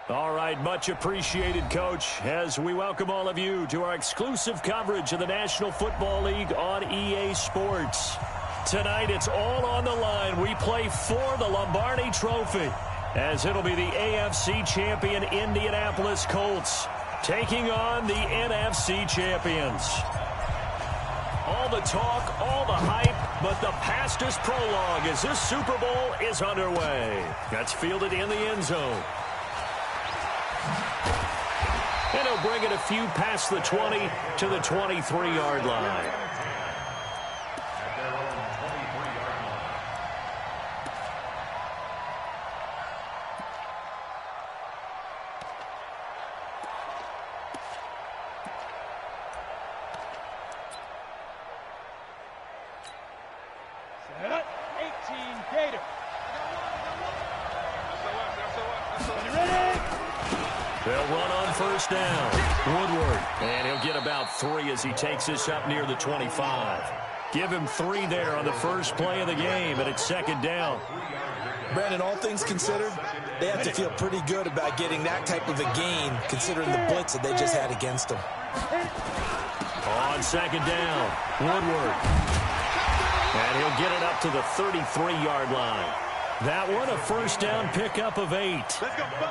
All right, much appreciated, Coach, as we welcome all of you to our exclusive coverage of the National Football League on EA Sports. Tonight, it's all on the line. We play for the Lombardi Trophy, as it'll be the AFC champion Indianapolis Colts taking on the NFC champions. All the talk, all the hype, but the past is prologue as this Super Bowl is underway. That's fielded in the end zone. And he'll bring it a few past the 20 to the 23-yard line. They'll run on first down. Woodward. And he'll get about 3 as he takes this up near the 25. Give him 3 there on the first play of the game, and it's second down. Brandon, all things considered, they have to feel pretty good about getting that type of a gain, considering the blitz that they just had against them. On second down, Woodward. And he'll get it up to the 33-yard line. That one, a first down pickup of 8.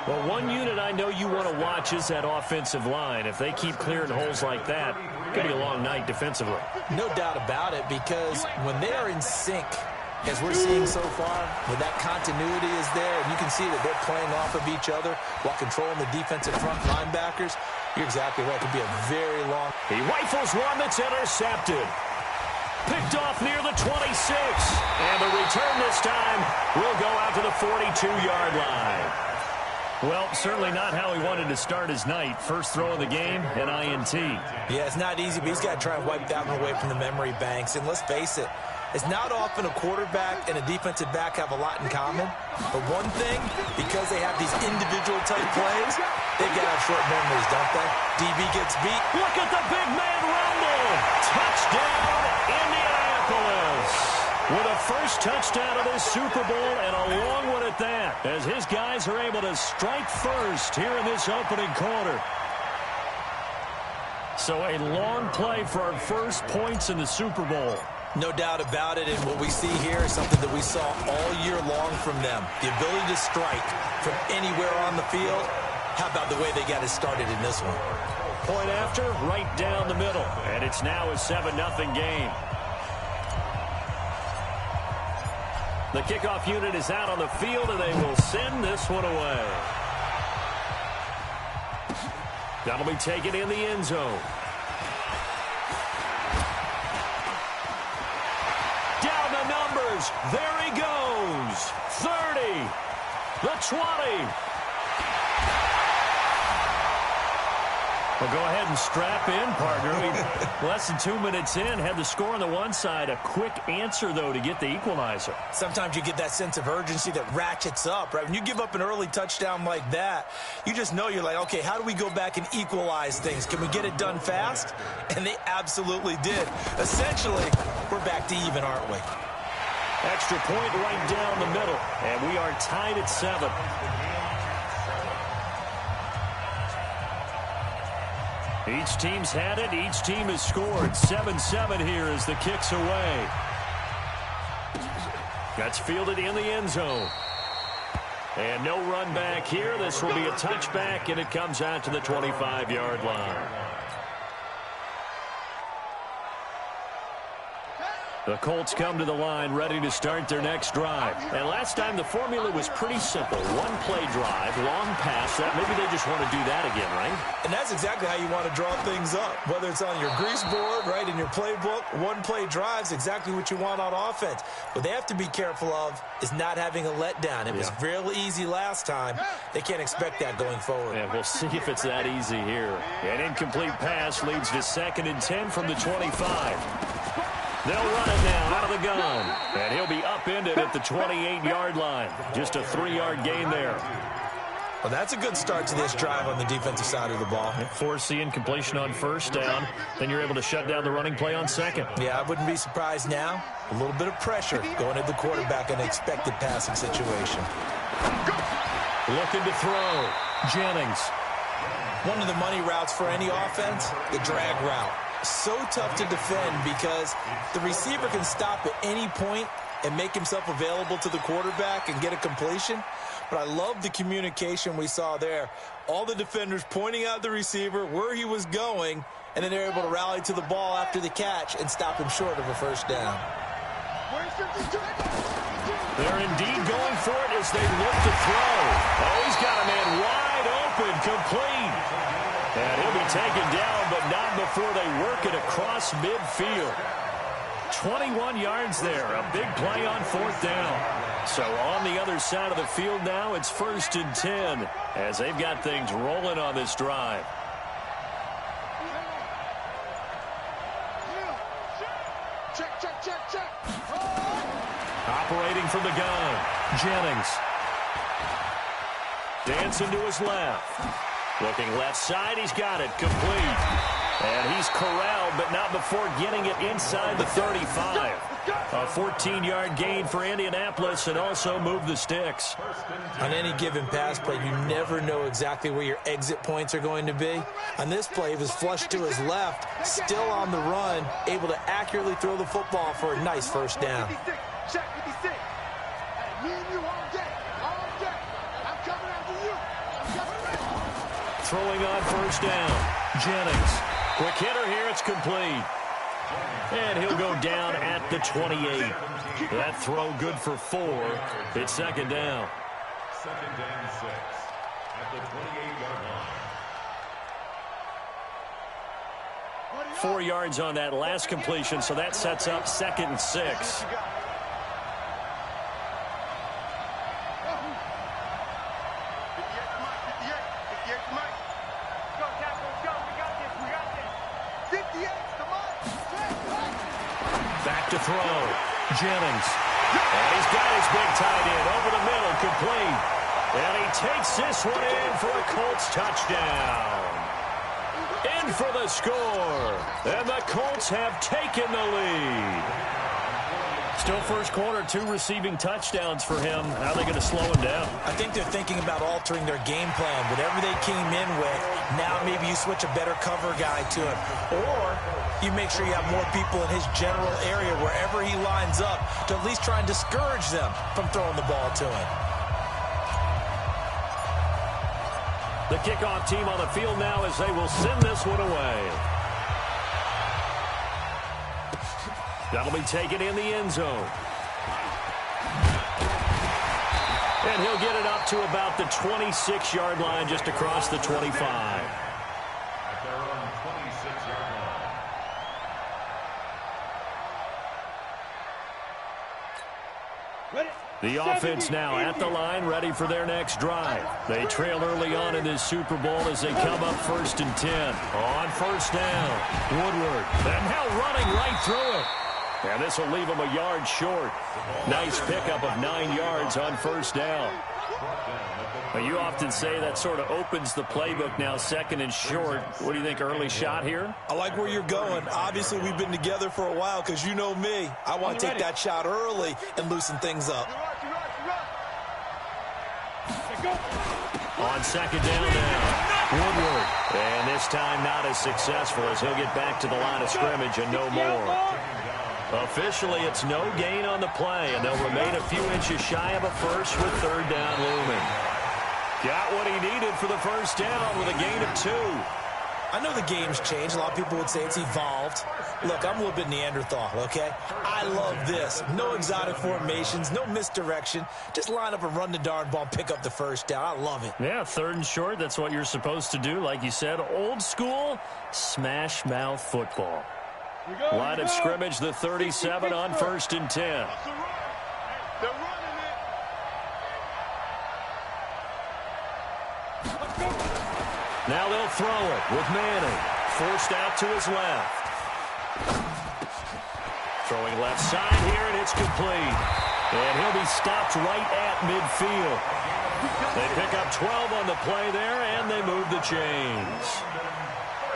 Well, one unit I know you want to watch is that offensive line. If they keep clearing holes like that, it's going to be a long night defensively. No doubt about it, because when they are in sync, as we're seeing so far, when that continuity is there, and you can see that they're playing off of each other while controlling the defensive front linebackers, you're exactly right. It could be a very long... He rifles one that's intercepted. Picked off near the 26. And the return this time will go out to the 42-yard line. Well, certainly not how he wanted to start his night. First throw of the game, an INT. Yeah, it's not easy, but he's got to try and wipe that one away from the memory banks. And let's face it, it's not often a quarterback and a defensive back have a lot in common. But one thing, because they have these individual type plays, they've got to have short memories, don't they? DB gets beat. Look at the big man rumble. Touchdown, Indianapolis. With a first touchdown of this Super Bowl, and a long one at that, as his guys are able to strike first here in this opening quarter. So a long play for our first points in the Super Bowl. No doubt about it, and what we see here is something that we saw all year long from them. The ability to strike from anywhere on the field. How about the way they got it started in this one? Point after, right down the middle, and it's now a 7-0 game. The kickoff unit is out on the field, and they will send this one away. That'll be taken in the end zone. Down the numbers. There he goes. 30. The 20. Well, go ahead and strap in, partner. Less than 2 minutes in, had the score on the one side. A quick answer, though, to get the equalizer. Sometimes you get that sense of urgency that ratchets up, right? When you give up an early touchdown like that, you just know you're like, okay, how do we go back and equalize things? Can we get it done fast? And they absolutely did. Essentially, we're back to even, aren't we? Extra point right down the middle, and we are tied at 7. Each team's had it. Each team has scored. 7-7 here as the kick's away. That's fielded in the end zone. And no run back here. This will be a touchback, and it comes out to the 25-yard line. The Colts come to the line ready to start their next drive. And last time the formula was pretty simple. One play drive, long pass. Maybe they just want to do that again, right? And that's exactly how you want to draw things up. Whether it's on your grease board, right, in your playbook, one play drive's exactly what you want on offense. What they have to be careful of is not having a letdown. It was real easy last time. They can't expect that going forward. Yeah, we'll see if it's that easy here. An incomplete pass leads to 2nd and 10 from the 25. They'll run it now out of the gun. And he'll be upended at the 28-yard line. Just a 3-yard gain there. Well, that's a good start to this drive on the defensive side of the ball. Forcing completion on first down. Then you're able to shut down the running play on 2nd. Yeah, I wouldn't be surprised now. A little bit of pressure going at the quarterback in an expected passing situation. Looking to throw. Jennings. One of the money routes for any offense, the drag route. So tough to defend because the receiver can stop at any point and make himself available to the quarterback and get a completion. But I love the communication we saw there. All the defenders pointing out the receiver, where he was going, and then they're able to rally to the ball after the catch and stop him short of a first down. They're indeed going for it as they look to throw. Oh, he's got a man wide open, complete. And he'll be taken down, but not before they work it across midfield. 21 yards there, a big play on fourth down. So on the other side of the field now, it's 1st and 10 as they've got things rolling on this drive. Check. Operating from the gun, Jennings. Dancing to his left. Looking left side, he's got it, complete. And he's corralled, but not before getting it inside the 35. A 14-yard gain for Indianapolis and also move the sticks. On any given pass play, you never know exactly where your exit points are going to be. On this play, he was flushed to his left, still on the run, able to accurately throw the football for a nice first down. Throwing on first down, Jennings. Quick hitter here, it's complete. And he'll go down at the 28. That throw good for 4. It's second down. 2nd and 6 at the 28-yard line. 4 yards on that last completion, so that sets up 2nd and 6. Back to throw. Jennings. And he's got his big tight end over the middle, complete. And he takes this one in for a Colts touchdown. In for the score. And the Colts have taken the lead. Still first quarter, 2 receiving touchdowns for him. How are they going to slow him down? I think they're thinking about altering their game plan. Whatever they came in with, now maybe you switch a better cover guy to him. Or you make sure you have more people in his general area wherever he lines up to at least try and discourage them from throwing the ball to him. The kickoff team on the field now as they will send this one away. That'll be taken in the end zone. And he'll get it up to about the 26-yard line, just across the 25. At their own 26-yard line. The offense now at the line, ready for their next drive. They trail early on in this Super Bowl as they come up 1st and 10. On first down, Woodward. And now running right through it. And this will leave him a yard short. Nice pickup of 9 yards on first down. Well, you often say that sort of opens the playbook now, 2nd and short. What do you think, early shot here? I like where you're going. Obviously, we've been together for a while because you know me. I want to take that shot early and loosen things up. On 2nd down now, Woodward. And this time not as successful as he'll get back to the line of scrimmage and no more. Officially, it's no gain on the play, and they'll remain a few inches shy of a first with 3rd down looming. Got what he needed for the first down with a gain of 2. I know the game's changed. A lot of people would say it's evolved. Look, I'm a little bit Neanderthal, okay? I love this. No exotic formations, no misdirection. Just line up and run the darn ball and pick up the first down. I love it. Yeah, 3rd and short, that's what you're supposed to do. Like you said, old school, smash mouth football. Line of scrimmage, the 37 on 1st and 10. Now they'll throw it with Manning. Forced out to his left. Throwing left side here, and it's complete. And he'll be stopped right at midfield. They pick up 12 on the play there, and they move the chains.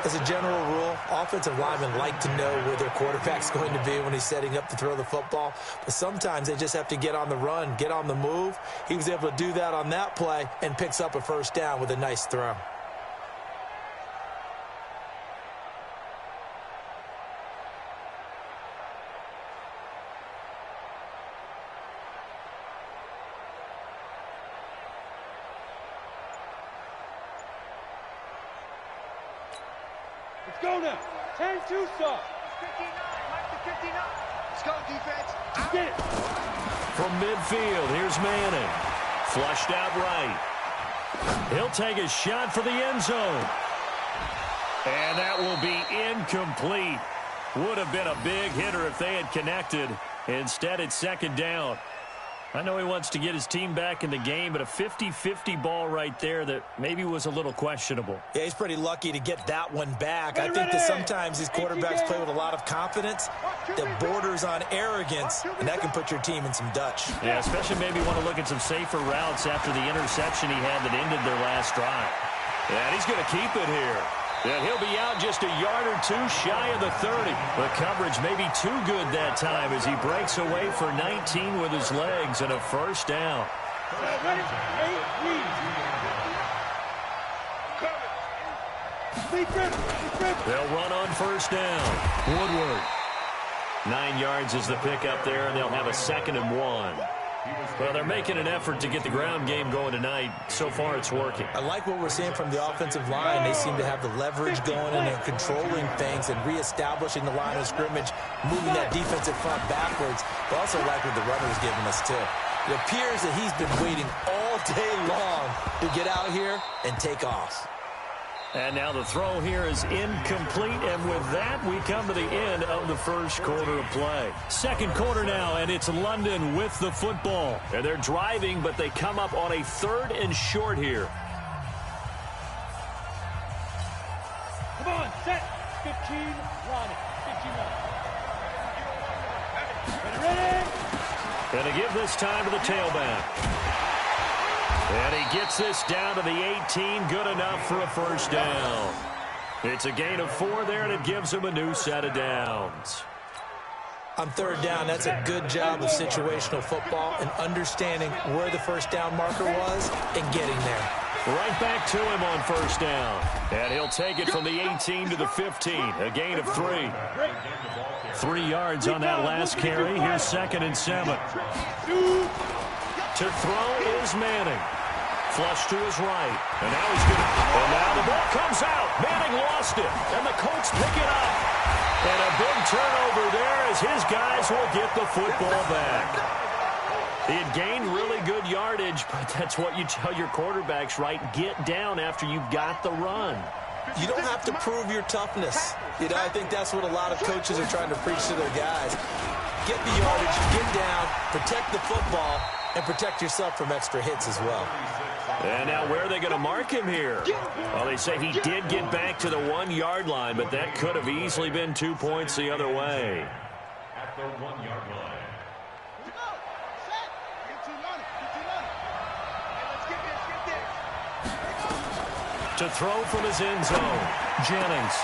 As a general rule, offensive linemen like to know where their quarterback's going to be when he's setting up to throw the football. But sometimes they just have to get on the run, get on the move. He was able to do that on that play and picks up a first down with a nice throw. Let's go now. 10-2 stop. 59. Mark the 59. Let's go, defense. Get it. From midfield, here's Manning. Flushed out right. He'll take a shot for the end zone. And that will be incomplete. Would have been a big hitter if they had connected. Instead, it's second down. I know he wants to get his team back in the game, but a 50-50 ball right there that maybe was a little questionable. Yeah, he's pretty lucky to get that one back. I think that sometimes these quarterbacks play with a lot of confidence that borders on arrogance, and that can put your team in some Dutch. Yeah, especially maybe want to look at some safer routes after the interception he had that ended their last drive. And he's going to keep it here. And he'll be out just a yard or two shy of the 30. The coverage may be too good that time as he breaks away for 19 with his legs and a first down. They'll run on first down. Woodward. 9 yards is the pickup there, and they'll have a 2nd and 1. Well, they're making an effort to get the ground game going tonight. So far, it's working. I like what we're seeing from the offensive line. They seem to have the leverage going, and they're controlling things and reestablishing the line of scrimmage, moving that defensive front backwards. But also like what the runner's giving us, too. It appears that he's been waiting all day long to get out here and take off. And now the throw here is incomplete, and with that, we come to the end of the first quarter of play. Second quarter now, and it's London with the football. And they're driving, but they come up on a 3rd and short here. Come on, set. 15, line it. 15 line. Ready? And to give this time to the tailback. And he gets this down to the 18, good enough for a first down. It's a gain of 4 there, and it gives him a new set of downs. On 3rd down, that's a good job of situational football and understanding where the first down marker was and getting there. Right back to him on first down. And he'll take it from the 18 to the 15, a gain of 3. 3 yards on that last carry. Here's 2nd and 7. To throw is Manning. Flush to his right. And now he's going to... And now the ball comes out. Manning lost it. And the Colts pick it up. And a big turnover there as his guys will get the football back. He had gained really good yardage, but that's what you tell your quarterbacks, right? Get down after you've got the run. You don't have to prove your toughness. You know, I think that's what a lot of coaches are trying to preach to their guys. Get the yardage, get down, protect the football, and protect yourself from extra hits as well. And now where are they going to mark him here? Well, they say he did get back to the 1-yard line, but that could have easily been 2 points the other way. At the 1-yard line. To throw from his end zone, Jennings.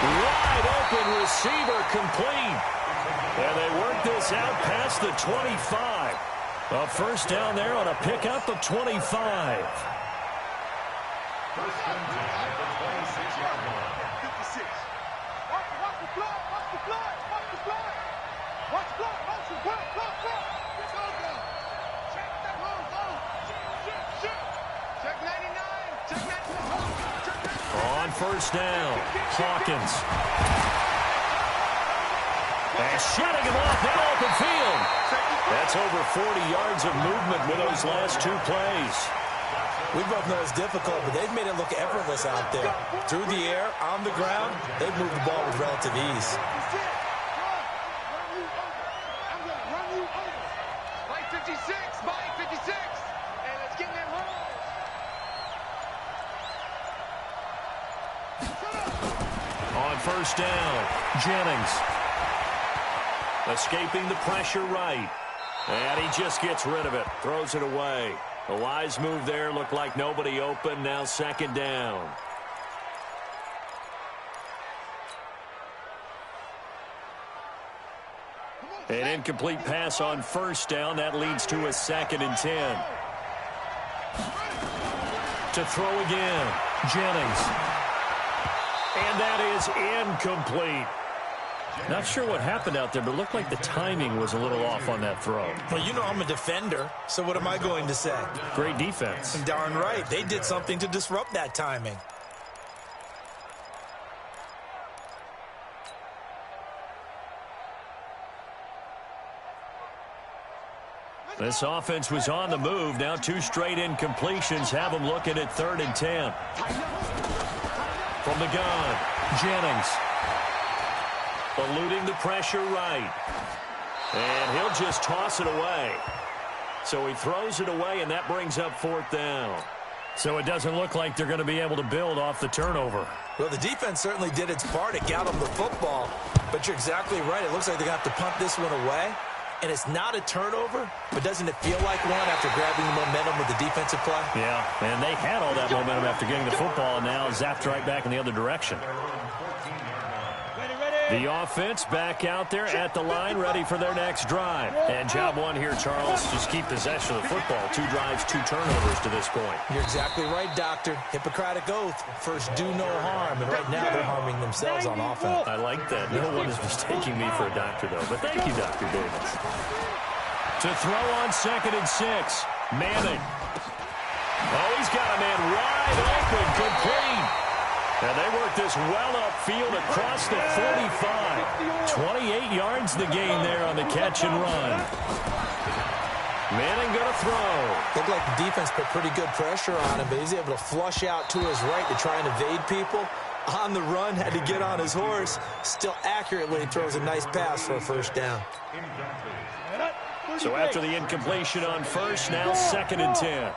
Wide open receiver complete. And they work this out past the 25. A first down there on a pickup of 25. First and 10 at the 26-yard line. 56. Watch the block. Watch the block. Watch the block. Watch the block. Watch the block. Block. Go. Check that hole. Check 99. Check 99. On first down, Hawkins. And shutting him off now open field. That's over 40 yards of movement with those last 2 plays. We both know it's difficult, but they've made it look effortless out there. Through the air, on the ground, they've moved the ball with relative ease. I'm going to run you over. Mike 56. And let's get in that hole. On first down, Jennings. Escaping the pressure right. And he just gets rid of it. Throws it away. A wise move there. Looked like nobody open. Now 2nd down. An incomplete pass on first down. That leads to a 2nd and 10. To throw again, Jennings. And that is incomplete. Not sure what happened out there, but it looked like the timing was a little off on that throw. Well, you know I'm a defender, so what am I going to say? Great defense. Darn right. They did something to disrupt that timing. This offense was on the move. Now 2 straight incompletions have them looking at 3rd and 10. From the gun, Jennings. Eluding the pressure right. And he'll just toss it away. So he throws it away, and that brings up 4th down. So it doesn't look like they're going to be able to build off the turnover. Well, the defense certainly did its part. It got them the football. But you're exactly right. It looks like they're going to have to punt this one away. And it's not a turnover, but doesn't it feel like one after grabbing the momentum with the defensive play? Yeah, and they had all that momentum after getting the football, and now zapped right back in the other direction. The offense back out there at the line, ready for their next drive. And job one here, Charles, just keep possession of the football. 2 drives, 2 turnovers to this point. You're exactly right, Doctor. Hippocratic oath. First, do no harm. And right now, they're harming themselves on offense. I like that. No one is mistaking me for a doctor, though. But thank you, Dr. Davis. To throw on 2nd and 6. Manning. Oh, he's got a man wide open. Complete. And they work this well upfield across the 45. 28 yards the gain there on the catch and run. Manning going to throw. Looked like the defense put pretty good pressure on him, but he's able to flush out to his right to try and evade people. On the run, had to get on his horse. Still accurately throws a nice pass for a 1st down. So after the incompletion on first, now 2nd and 10.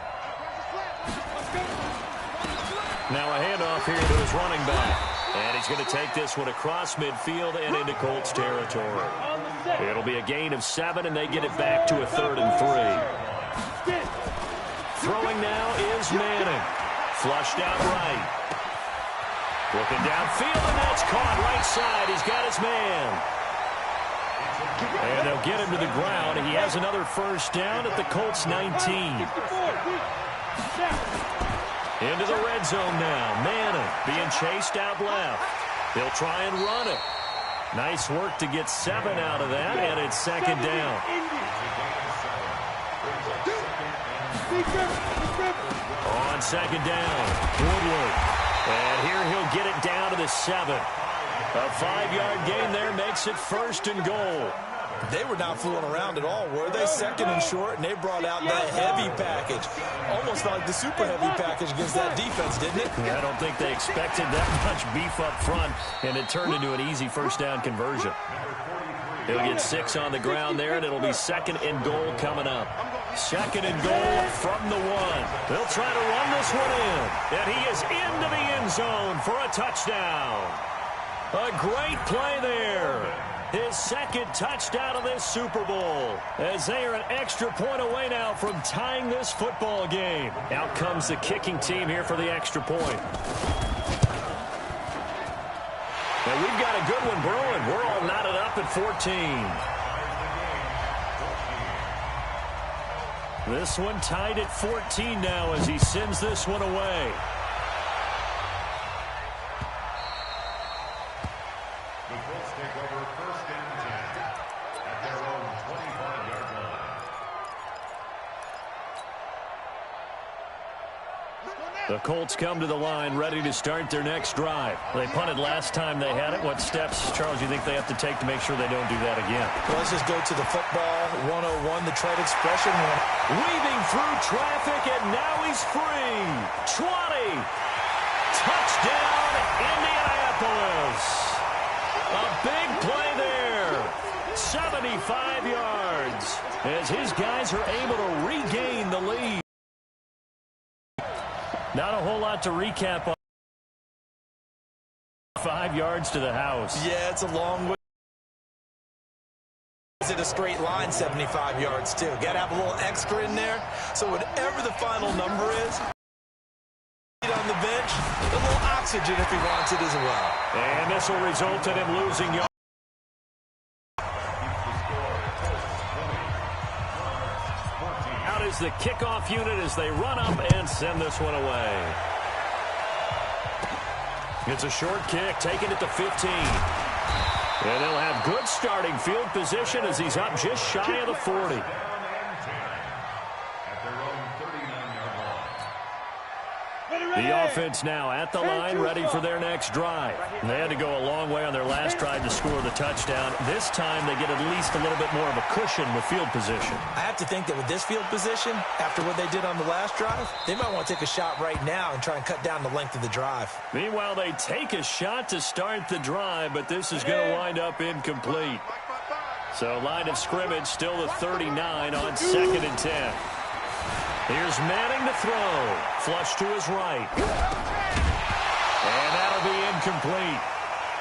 Now a handoff here to his running back. And he's going to take this one across midfield and into Colts territory. It'll be a gain of 7, and they get it back to a 3rd and 3. Throwing now is Manning. Flushed out right. Looking downfield, and that's caught right side. He's got his man. And they'll get him to the ground. He has another 1st down at the Colts 19. Into the red zone now. Manning being chased out left. He'll try and run it. Nice work to get 7 out of that, and it's 2nd down. On 2nd down, Woodward. And here he'll get it down to the 7. A 5-yard gain there makes it 1st and goal. They were not fooling around at all, were they? 2nd and short, and they brought out that heavy package. Almost felt like the super heavy package against that defense, didn't it? Yeah, I don't think they expected that much beef up front, and it turned into an easy 1st down conversion. He'll get 6 on the ground there, and it'll be 2nd and goal coming up. 2nd and goal from the 1. They'll try to run this one in, and he is into the end zone for a touchdown. A great play there. His 2nd touchdown of this Super Bowl, as they are an extra point away now from tying this football game. Out comes the kicking team here for the extra point. And we've got a good one brewing. We're all knotted up at 14. This one tied at 14 now as he sends this one away. The Colts come to the line ready to start their next drive. They punted last time they had it. What steps, Charles, do you think they have to take to make sure they don't do that again? Well, let's just go to the football 101, the trade expression. Weaving through traffic, and now he's free. 20. Touchdown, Indianapolis. A big play there. 75 yards as his guys are able to regain the lead. Not a whole lot to recap on. 5 yards to the house. Yeah, it's a long way. Is it a straight line, 75 yards, too? Got to have a little extra in there. So whatever the final number is, on the bench, a little oxygen if he wants it as well. And this will result in him losing yards. is the kickoff unit as they run up and send this one away. It's a short kick, taken at the 15. And they'll have good starting field position as he's up just shy of the 40. The offense now at the line, ready for their next drive. They had to go a long way on their last drive to score the touchdown. This time they get at least a little bit more of a cushion with field position. I have to think that with this field position, after what they did on the last drive, they might want to take a shot right now and try and cut down the length of the drive. Meanwhile, they take a shot to start the drive, but this is going to wind up incomplete. So line of scrimmage still the 39 on 2nd and 10. Here's Manning to throw. Flush to his right. And that'll be incomplete.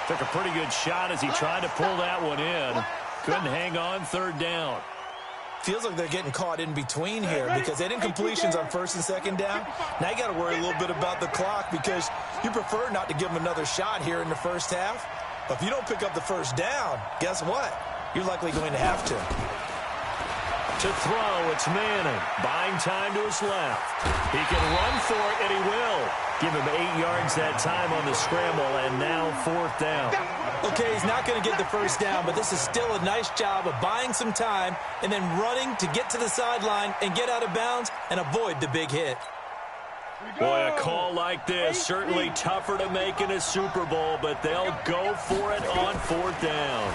Took a pretty good shot as he tried to pull that one in. Couldn't hang on 3rd down. Feels like they're getting caught in between here because they did incompletions on 1st and 2nd down. Now you got to worry a little bit about the clock because you prefer not to give them another shot here in the first half. But if you don't pick up the 1st down, guess what? You're likely going to have to. To throw, it's Manning. Buying time to his left. He can run for it, and he will. Give him 8 yards that time on the scramble, and now 4th down. Okay, he's not going to get the 1st down, but this is still a nice job of buying some time and then running to get to the sideline and get out of bounds and avoid the big hit. Boy, a call like this, certainly tougher to make in a Super Bowl, but they'll go for it on 4th down.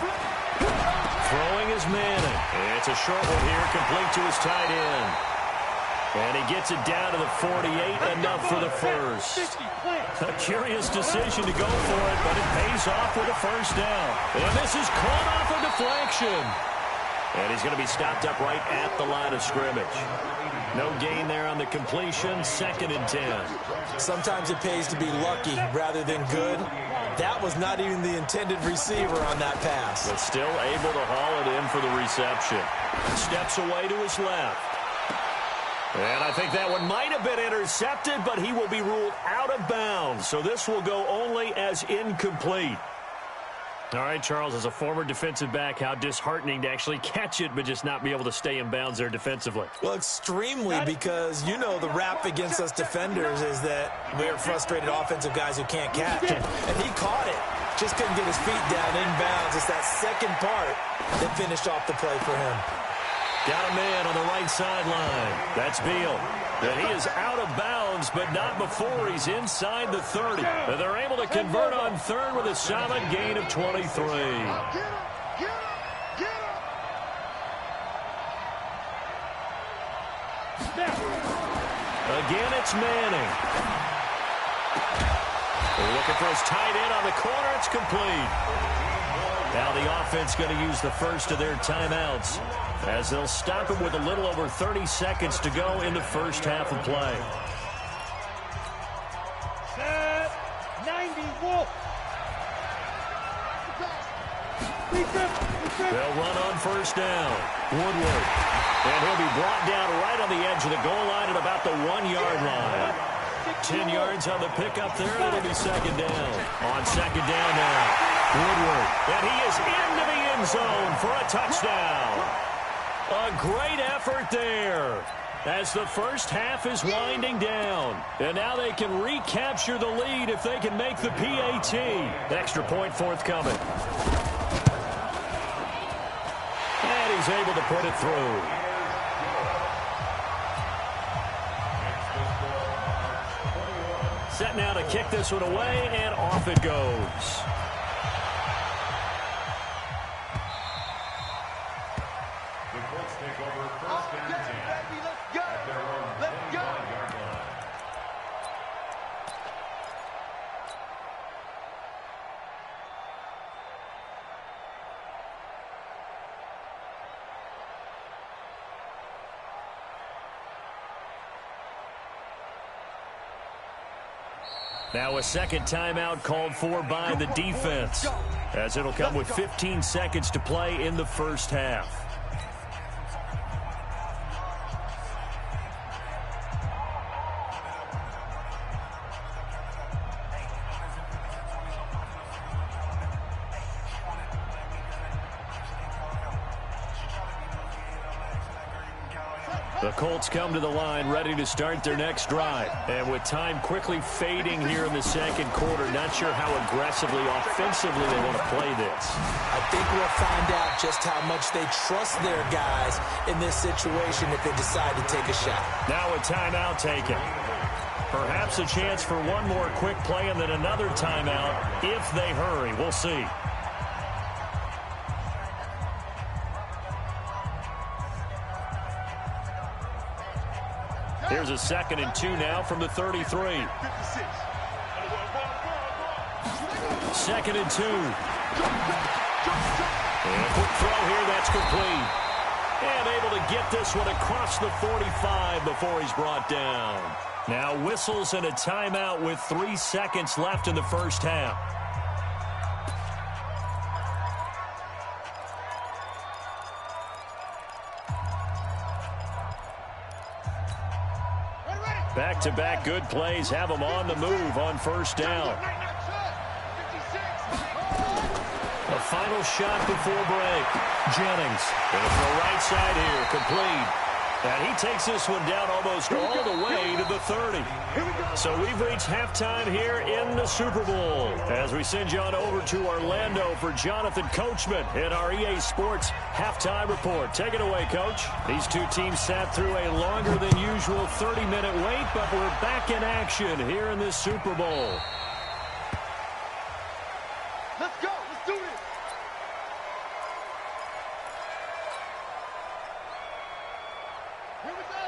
Throwing is Manning. It's a short one here, complete to his tight end. And he gets it down to the 48, enough for the first. A curious decision to go for it, but it pays off with a 1st down. And this is caught off a deflection. And he's going to be stopped up right at the line of scrimmage. No gain there on the completion, 2nd and 10. Sometimes it pays to be lucky rather than good. That was not even the intended receiver on that pass. But still able to haul it in for the reception. Steps away to his left. And I think that one might have been intercepted, but he will be ruled out of bounds. So this will go only as incomplete. All right, Charles, as a former defensive back, how disheartening to actually catch it but just not be able to stay in bounds there defensively. Well, extremely, because you know the rap against us defenders is that we're frustrated offensive guys who can't catch. And he caught it. Just couldn't get his feet down in bounds. It's that second part that finished off the play for him. Got a man on the right sideline. That's Beal. And he is out of bounds, but not before he's inside the 30. And they're able to convert on 3rd with a solid gain of 23. Again, it's Manning. They're looking for his tight end on the corner. It's complete. Now the offense going to use the first of their timeouts as they'll stop him with a little over 30 seconds to go in the first half of play. Set 90 Wolf. They'll run on 1st down. Woodward. And he'll be brought down right on the edge of the goal line at about the 1-yard line. 10 yards on the pickup there, and it'll be 2nd down. On 2nd down now, Woodward. And he is into the end zone for a touchdown. A great effort there as the first half is winding down. And now they can recapture the lead if they can make the PAT. Extra point forthcoming. And he's able to put it through. Set now to kick this one away, and off it goes. The Colts take over 1st and 10 at their own 25-yard line. Now a 2nd timeout called for by the defense, as it'll come with 15 seconds to play in the first half. The Colts come to the line ready to start their next drive. And with time quickly fading here in the second quarter, not sure how aggressively, offensively they want to play this. I think we'll find out just how much they trust their guys in this situation if they decide to take a shot. Now a timeout taken. Perhaps a chance for one more quick play and then another timeout if they hurry. We'll see. Here's a 2nd and 2 now from the 33. 2nd and 2. And a quick throw here, that's complete. And able to get this one across the 45 before he's brought down. Now whistles and a timeout with 3 seconds left in the first half. Back-to-back good plays have them on the move on first down. A final shot before break. Jennings going to throw right side here, complete. And he takes this one down almost all the way to the 30. So we've reached halftime here in the Super Bowl. As we send you on over to Orlando for Jonathan Coachman in our EA Sports halftime report. Take it away, Coach. These two teams sat through a longer than usual 30-minute wait, but we're back in action here in this Super Bowl. Let's go. Let's do this.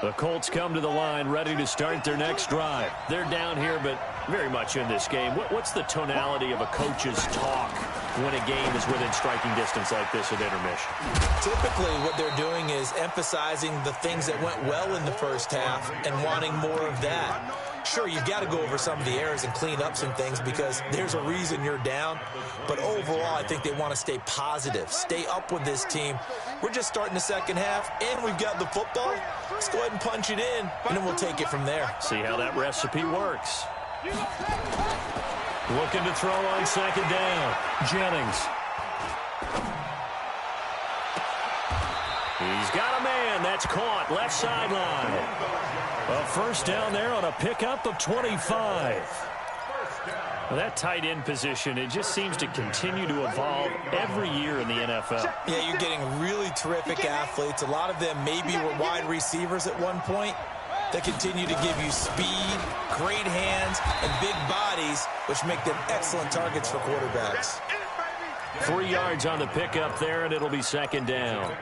The Colts come to the line ready to start their next drive. They're down here, but very much in this game. What's the tonality of a coach's talk when a game is within striking distance like this at intermission? Typically, what they're doing is emphasizing the things that went well in the first half and wanting more of that. Sure, you've got to go over some of the errors and clean up some things because there's a reason you're down. But overall, I think they want to stay positive, stay up with this team. We're just starting the second half, and we've got the football. Let's go ahead and punch it in, and then we'll take it from there. See how that recipe works. Looking to throw on second down. Jennings. He's got a man. That's caught. Left sideline. A first down there on a pickup of 25. Well, that tight end position, it just seems to continue to evolve every year in the NFL. Yeah, you're getting really terrific athletes. A lot of them maybe were wide receivers at one point. They continue to give you speed, great hands, and big bodies, which make them excellent targets for quarterbacks. 3 yards on the pickup there, and it'll be second down.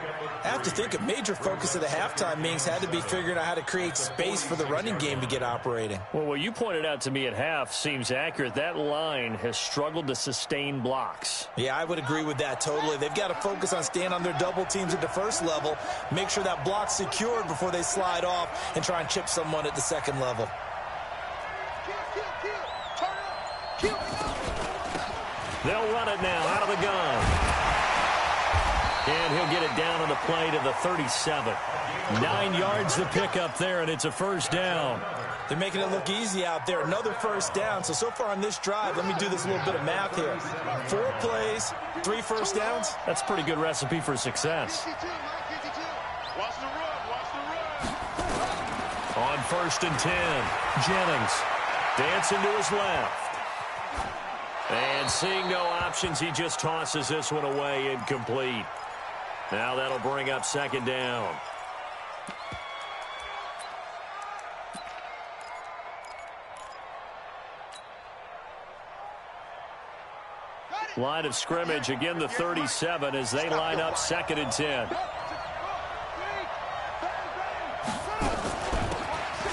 I have to think a major focus of the halftime meetings had to be figuring out how to create space for the running game to get operating. Well, what you pointed out to me at half seems accurate. That line has struggled to sustain blocks. Yeah, I would agree with that totally. They've got to focus on staying on their double teams at the first level, make sure that block's secured before they slide off and try and chip someone at the second level. They'll run it now out of the gun. And he'll get it down on the play to the 37. 9 yards to pick up there, and it's a first down. They're making it look easy out there. Another first down. So far on this drive, let me do this little bit of math here. 4 plays, 3 first downs. That's a pretty good recipe for success. Watch the run. Watch the run. On 1st and 10, Jennings dancing to his left. And seeing no options, he just tosses this one away incomplete. Now that'll bring up second down. Line of scrimmage, again the 37 as they line up 2nd and 10.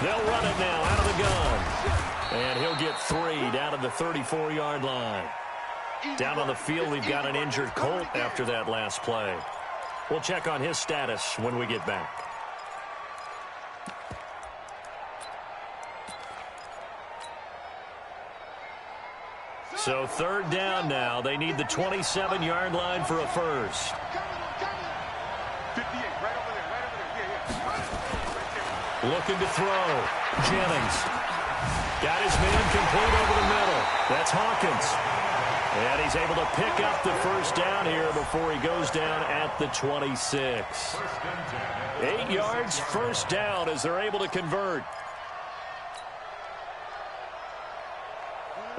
They'll run it now out of the gun. And he'll get 3 down to the 34-yard line. Down on the field, we've got an injured Colt after that last play. We'll check on his status when we get back. So 3rd down now. They need the 27-yard line for a first. 58, right over there. Yeah. Looking to throw. Jennings. Got his man complete over the middle. That's Hawkins. And he's able to pick up the first down here before he goes down at the 26. 8 yards, first down as they're able to convert.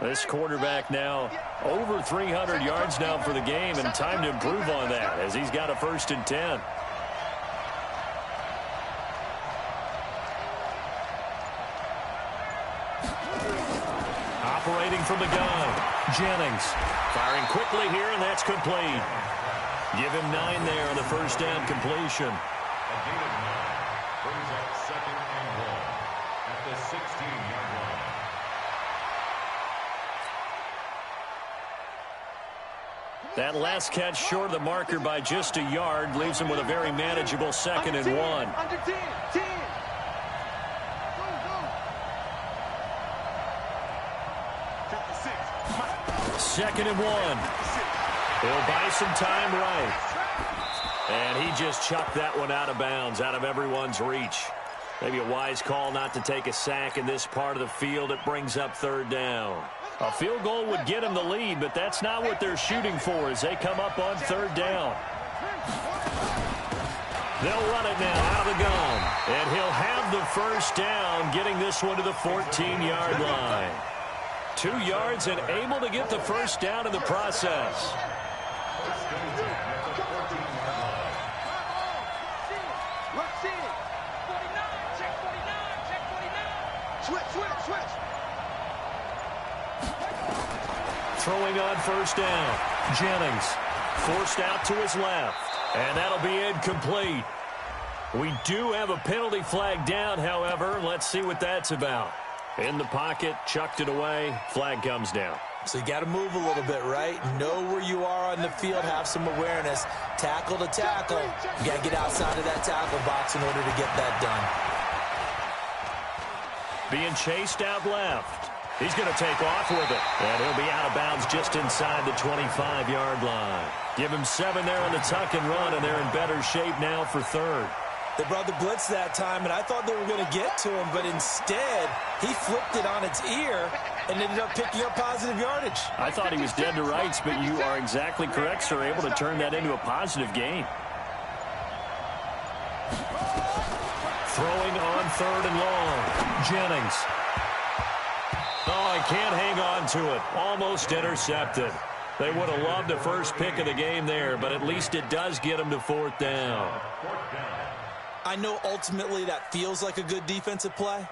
This quarterback now over 300 yards now for the game, and time to improve on that as he's got a 1st and 10. Operating from the gun, Jennings firing quickly here, and that's complete. Give him 9 there on the first down completion. A gain of 9 brings up 2nd and 1 at the 16-yard line. That last catch short of the marker by just a yard leaves him with a very manageable 2nd and 1. Under 10, 10. 2nd and 1. He'll buy some time right. And he just chucked that one out of bounds, out of everyone's reach. Maybe a wise call not to take a sack in this part of the field. It brings up 3rd down. A field goal would get him the lead, but that's not what they're shooting for as they come up on 3rd down. They'll run it now out of the gun. And he'll have the first down, getting this one to the 14-yard line. 2 yards and able to get the first down in the process. Throwing on first down. Jennings forced out to his left. And that'll be incomplete. We do have a penalty flag down, however. Let's see what that's about. In the pocket, chucked it away. Flag comes down. So you got to move a little bit, right? Know where you are on the field, have some awareness. Tackle to tackle. You got to get outside of that tackle box in order to get that done. Being chased out left. He's going to take off with it. And he'll be out of bounds just inside the 25-yard line. Give him 7 there on the tuck and run, and they're in better shape now for 3rd. They brought the blitz that time, and I thought they were going to get to him, but instead, he flipped it on its ear and ended up picking up positive yardage. I thought he was dead to rights, but you are exactly correct, sir. Able to turn that into a positive gain. Throwing on 3rd and long. Jennings. Oh, he can't hang on to it. Almost intercepted. They would have loved the first pick of the game there, but at least it does get them to 4th down. I know ultimately that feels like a good defensive play,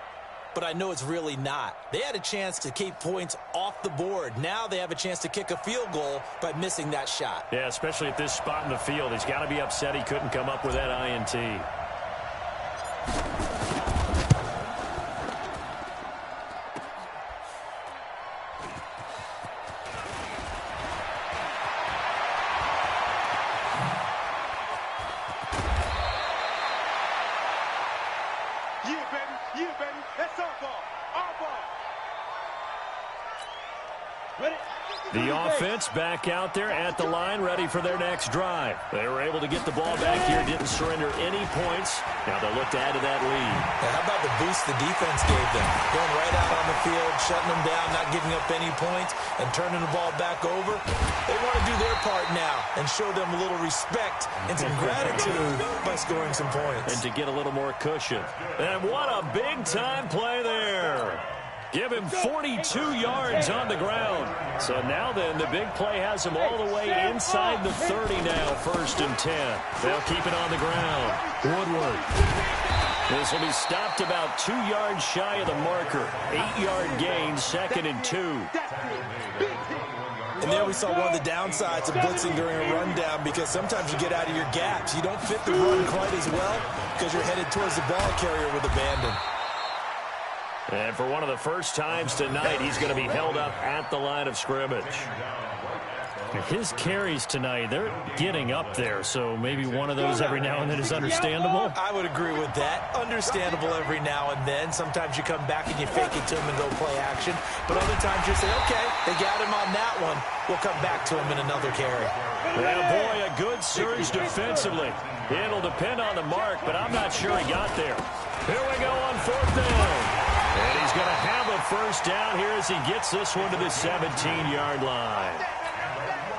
but I know it's really not. They had a chance to keep points off the board. Now they have a chance to kick a field goal by missing that shot. Yeah, especially at this spot in the field. He's got to be upset he couldn't come up with that INT. The offense back out there at the line, ready for their next drive. They were able to get the ball back here, didn't surrender any points. Now they'll look to add to that lead. Now, how about the boost the defense gave them? Going right out on the field, shutting them down, not giving up any points, and turning the ball back over. They want to do their part now and show them a little respect and some gratitude by scoring some points. And to get a little more cushion. And what a big-time play there. Give him 42 yards on the ground. So now then, the big play has him all the way inside the 30 now, 1st and 10. They'll keep it on the ground. Woodward. This will be stopped about 2 yards shy of the marker. 8-yard gain, 2nd and 2. And there we saw one of the downsides of blitzing during a rundown, because sometimes you get out of your gaps. You don't fit the run quite as well because you're headed towards the ball carrier with abandon. And for one of the first times tonight, he's going to be held up at the line of scrimmage. His carries tonight, they're getting up there, so maybe one of those every now and then is understandable. I would agree with that. Understandable every now and then. Sometimes you come back and you fake it to him and go play action. But other times you say, okay, they got him on that one. We'll come back to him in another carry. Yeah, boy, a good surge defensively. It'll depend on the mark, but I'm not sure he got there. Here we go on 4th down. And he's going to have a first down here as he gets this one to the 17-yard line.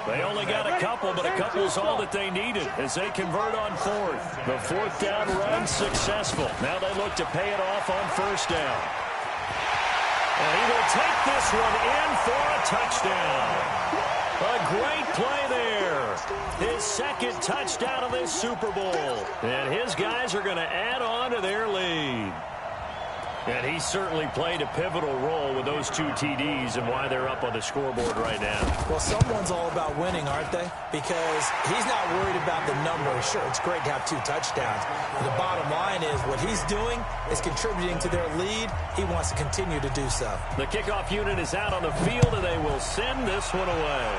They only got a couple, but a couple's all that they needed as they convert on fourth. The fourth down run successful. Now they look to pay it off on first down. And he will take this one in for a touchdown. A great play there. His second touchdown of this Super Bowl. And his guys are going to add on to their lead. And he certainly played a pivotal role with those two TDs and why they're up on the scoreboard right now. Well, someone's all about winning, aren't they? Because he's not worried about the number. Sure, it's great to have 2 touchdowns. But the bottom line is what he's doing is contributing to their lead. He wants to continue to do so. The kickoff unit is out on the field, and they will send this one away.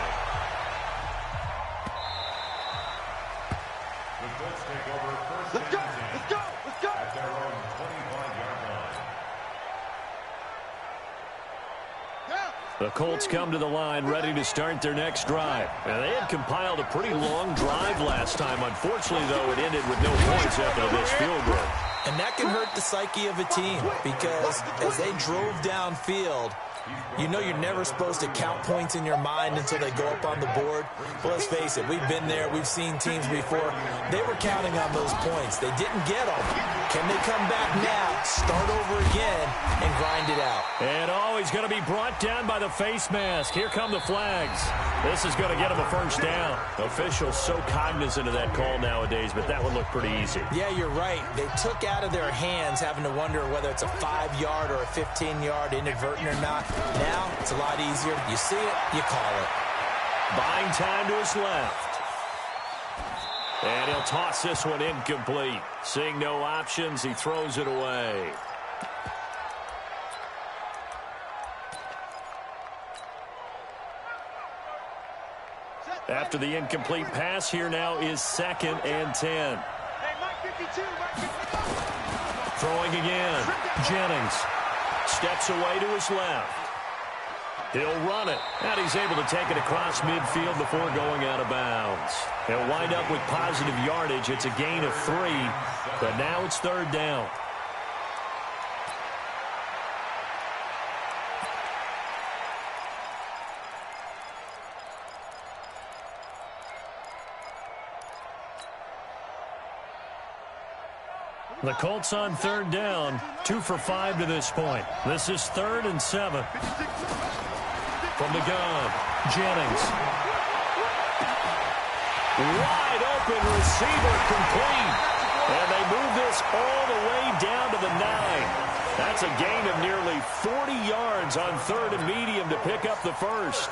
The Colts take over first and 10. Let's go! At their own 25-yard line. The Colts come to the line ready to start their next drive. And they had compiled a pretty long drive last time. Unfortunately, though, it ended with no points after the missed field goal. And that can hurt the psyche of a team because as they drove downfield, you know you're never supposed to count points in your mind until they go up on the board. But let's face it, we've been there. We've seen teams before. They were counting on those points. They didn't get them. Can they come back now, start over again, and grind it out? And he's going to be brought down by the face mask. Here come the flags. This is going to get him a first down. Officials so cognizant of that call nowadays, but that would look pretty easy. Yeah, you're right. They took out of their hands having to wonder whether it's a 5-yard or a 15-yard inadvertent or not. Now, it's a lot easier. You see it, you call it. Buying time to his left. And he'll toss this one incomplete. Seeing no options, he throws it away. After the incomplete pass, here now is 2nd and 10. Throwing again. Jennings steps away to his left. He'll run it, and he's able to take it across midfield before going out of bounds. He'll wind up with positive yardage. It's a gain of 3, but now it's 3rd down. The Colts on 3rd down, 2 for 5 to this point. This is 3rd and 7. From the gun, Jennings. Wide open receiver complete. And they move this all the way down to the 9. That's a gain of nearly 40 yards on 3rd and medium to pick up the first.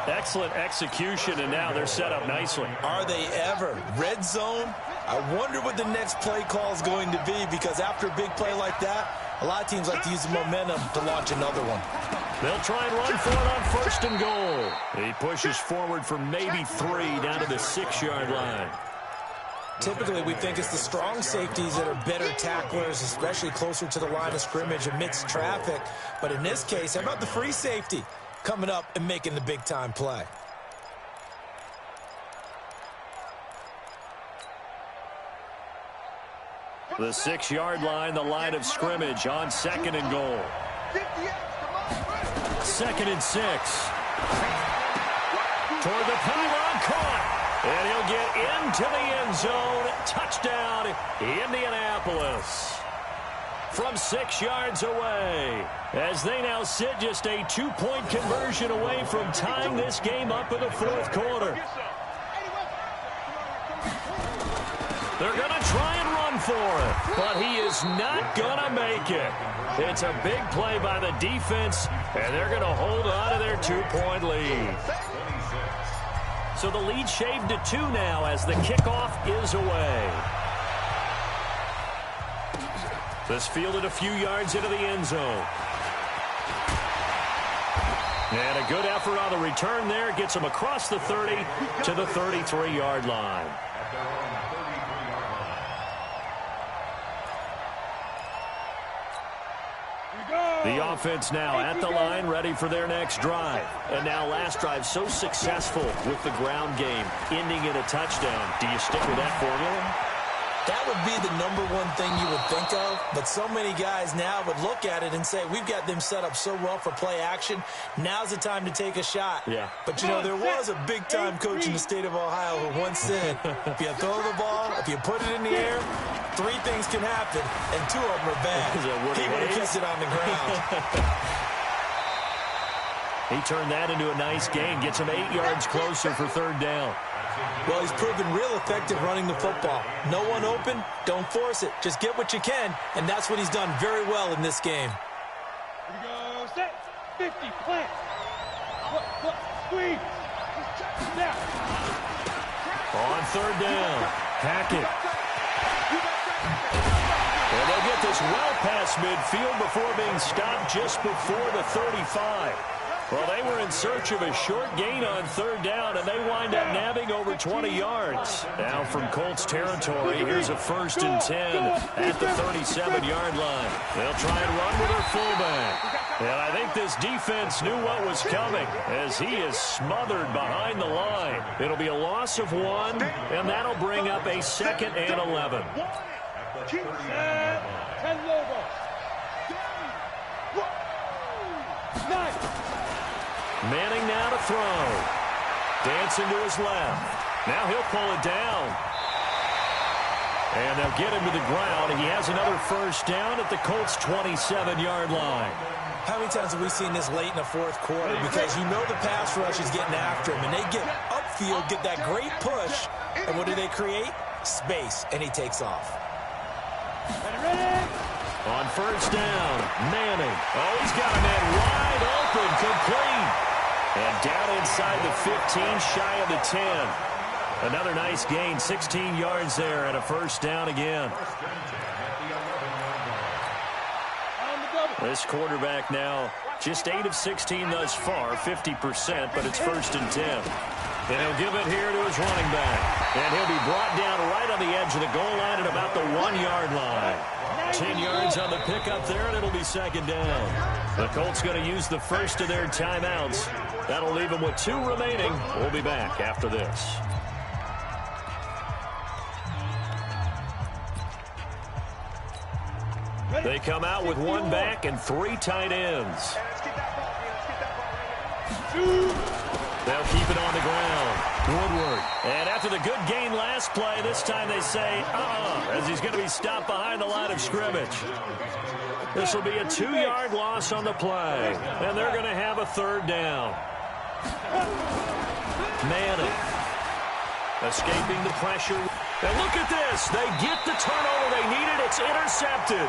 Excellent execution, and now they're set up nicely. Are they ever? Red zone? I wonder what the next play call is going to be, because after a big play like that, a lot of teams like to use the momentum to launch another one. They'll try and run for it on 1st and goal. He pushes forward for maybe 3 down to the 6-yard line. Typically, we think it's the strong safeties that are better tacklers, especially closer to the line of scrimmage amidst traffic. But in this case, how about the free safety coming up and making the big-time play? The 6-yard line, the line of scrimmage on 2nd and goal. 2nd and 6. Toward the pylon, caught. And he'll get into the end zone. Touchdown, Indianapolis. From 6 yards away, as they now sit just a 2-point conversion away from tying this game up in the 4th quarter. They're going to try and run for it, but he is not going to make it. It's a big play by the defense, and they're going to hold on to their 2-point lead. So the lead shaved to 2 now as the kickoff is away. This fielded a few yards into the end zone. And a good effort on the return there. Gets him across the 30 to the 33-yard line. The offense now at the line, ready for their next drive. And now last drive so successful with the ground game, ending in a touchdown. Do you stick with that formula? That would be the #1 thing you would think of, but so many guys now would look at it and say, we've got them set up so well for play action. Now's the time to take a shot. Yeah. But, you know, there was a big-time coach in the state of Ohio who once said, if you throw the ball, if you put it in the air, 3 things can happen, and 2 of them are bad. He would have kept it on the ground. He turned that into a nice gain, gets him 8 yards closer for 3rd down. Well, he's proven real effective running the football. No one open, don't force it. Just get what you can, and that's what he's done very well in this game. Here we go, set, 50, plant. Look, squeeze. Snap. On 3rd down, Hackett. And they'll get this well past midfield before being stopped just before the 35. Well, they were in search of a short gain on 3rd down, and they wind up nabbing over 20 yards. Now from Colts territory, here's a 1st and 10 at the 37-yard line. They'll try and run with their fullback. And I think this defense knew what was coming as he is smothered behind the line. It'll be a loss of 1, and that'll bring up a 2nd and 11. 10 logos. 9. Manning now to throw. Dancing to his left. Now he'll pull it down. And they'll get him to the ground. And he has another 1st down at the Colts' 27-yard line. How many times have we seen this late in the 4th quarter? Because you know the pass rush is getting after him. And they get upfield, get that great push. And what do they create? Space. And he takes off. On 1st down, Manning. Oh, he's got a man wide open, complete. And down inside the 15, shy of the 10. Another nice gain, 16 yards there, and a 1st down again. This quarterback now just 8 of 16 thus far, 50%, but it's 1st and 10. And he'll give it here to his running back. And he'll be brought down right on the edge of the goal line at about the 1-yard line. 10 yards on the pickup there, and it'll be 2nd down. The Colts going to use the first of their timeouts. That'll leave them with 2 remaining. We'll be back after this. They come out with 1 back and 3 tight ends. They'll keep it on the ground. Woodward. And after the good gain last play, this time they say, as he's going to be stopped behind the line of scrimmage. This will be a 2-yard loss on the play. And they're going to have a 3rd down. Manning. Escaping the pressure. And look at this. They get the turnover they needed. It's intercepted.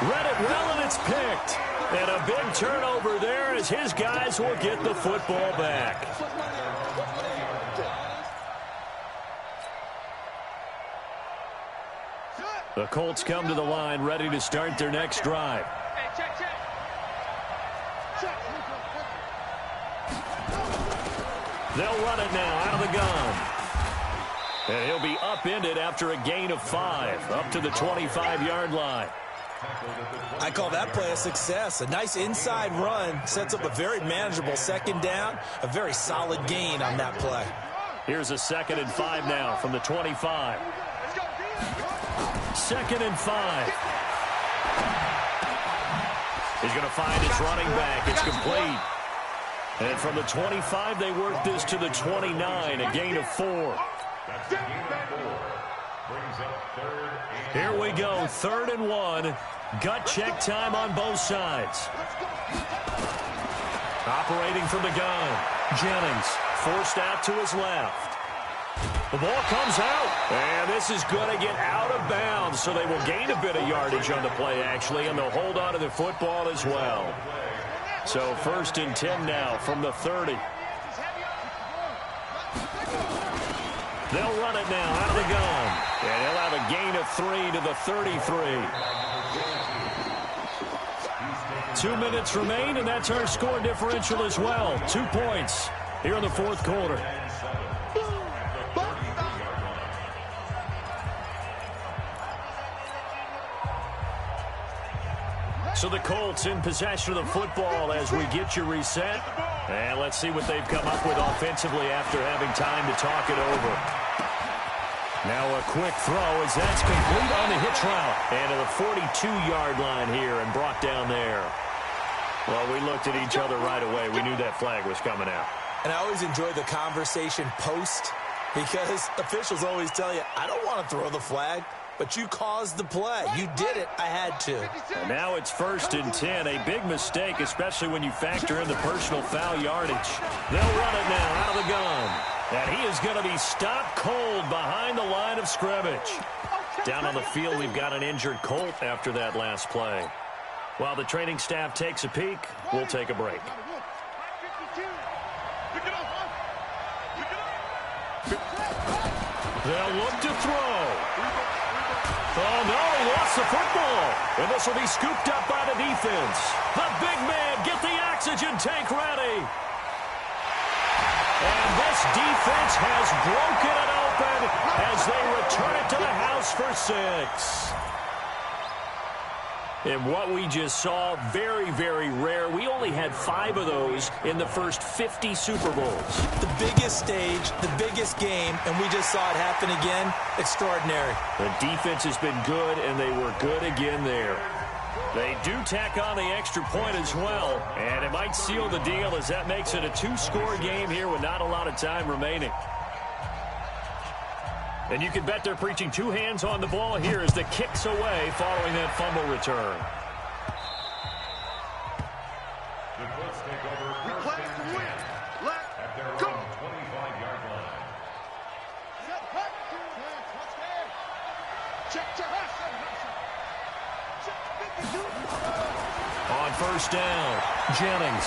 Read it well, and it's picked. And a big turnover there as his guys will get the football back. The Colts come to the line ready to start their next drive. They'll run it now out of the gun. And he'll be upended after a gain of 5 up to the 25-yard line. I call that play a success. A nice inside run sets up a very manageable 2nd down, a very solid gain on that play. Here's a 2nd and 5 now from the 25. 2nd and 5. He's going to find his running back. It's complete. And from the 25, they work this to the 29, a gain of 4. Here we go, 3rd and 1. Gut check time on both sides. Operating from the gun. Jennings forced out to his left. The ball comes out, and this is going to get out of bounds, so they will gain a bit of yardage on the play, actually, and they'll hold on to the football as well. So 1st and 10 now from the 30. They'll run it now out of the gun, and he'll have a gain of 3 to the 33. 2 minutes remain, and that's our score differential as well. 2 points here in the 4th quarter. So the Colts in possession of the football as we get you reset. And let's see what they've come up with offensively after having time to talk it over. Now a quick throw as that's complete on the hitch route. And to the 42-yard line here and brought down there. Well, we looked at each other right away. We knew that flag was coming out. And I always enjoy the conversation post because officials always tell you, I don't want to throw the flag, but you caused the play. You did it. I had to. And now it's 1st and 10. A big mistake, especially when you factor in the personal foul yardage. They'll run it now out of the gun. And he is going to be stopped cold behind the line of scrimmage. Down on the field, we've got an injured Colt after that last play. While the training staff takes a peek, we'll take a break. They'll look to throw. Oh, no, he lost the football. And this will be scooped up by the defense. The big man, get the oxygen tank ready. And this defense has broken it open as they return it to the house for 6. And what we just saw, very, very rare. We only had 5 of those in the first 50 Super Bowls. The biggest stage, the biggest game, and we just saw it happen again. Extraordinary. The defense has been good, and they were good again there. They do tack on the extra point as well, and it might seal the deal as that makes it a 2-score game here with not a lot of time remaining. And you can bet they're preaching 2 hands on the ball here as the kick's away following that fumble return. The Colts take over first and 10 at their own 25-yard line. On first down, Jennings.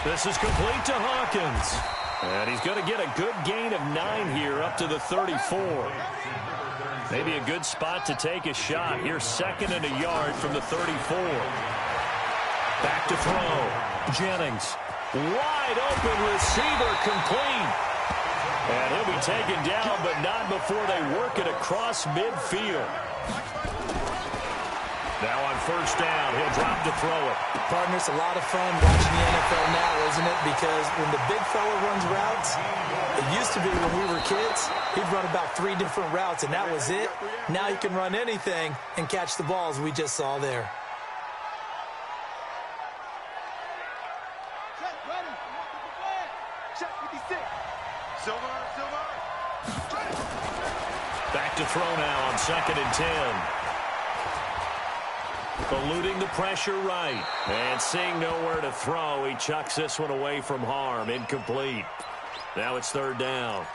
This is complete to Hawkins. And he's going to get a good gain of 9 here up to the 34. Maybe a good spot to take a shot. Here's 2nd and a yard from the 34. Back to throw. Jennings. Wide open receiver complete. And he'll be taken down, but not before they work it across midfield. Now on first down, he'll drop to throw it. Partner, it's a lot of fun watching the NFL now, isn't it? Because when the big fella runs routes, it used to be when we were kids, he'd run about 3 different routes, and that was it. Now you can run anything and catch the balls we just saw there. Back to throw now on 2nd and 10. Eluding the pressure right. And seeing nowhere to throw, he chucks this one away from harm. Incomplete. Now it's 3rd down.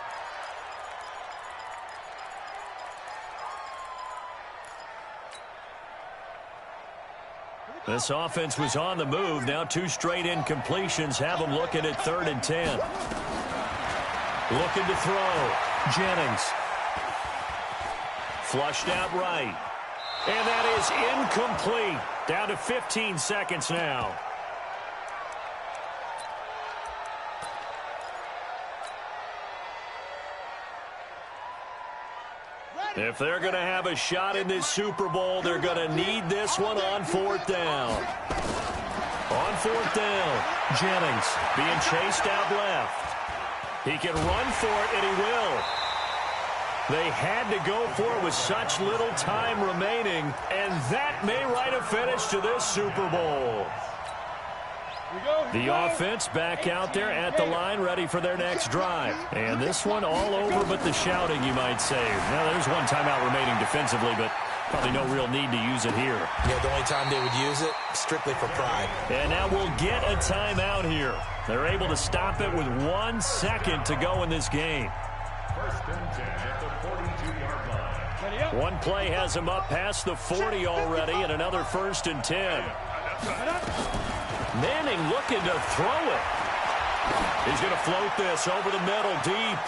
This offense was on the move. Now 2 straight incompletions have them looking at 3rd and 10. Looking to throw. Jennings. Flushed out right. And that is incomplete. Down to 15 seconds now. If they're going to have a shot in this Super Bowl, they're going to need this one on 4th down. On 4th down, Jennings being chased out left. He can run for it, and he will. They had to go for it with such little time remaining, and that may write a finish to this Super Bowl. The offense back out there at the line, ready for their next drive. And this one all over but the shouting, you might say. Now, there's 1 timeout remaining defensively, but probably no real need to use it here. Yeah, the only time they would use it, strictly for pride. And now we'll get a timeout here. They're able to stop it with 1 second to go in this game. 1st and 10 at the 42-yard line. 1 play has him up past the 40 already, and another 1st and 10. Manning looking to throw it. He's going to float this over the middle deep.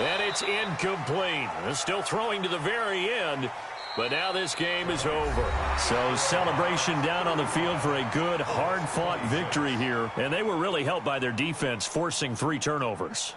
And it's incomplete. They're still throwing to the very end, but now this game is over. So celebration down on the field for a good, hard-fought victory here. And they were really helped by their defense forcing 3 turnovers.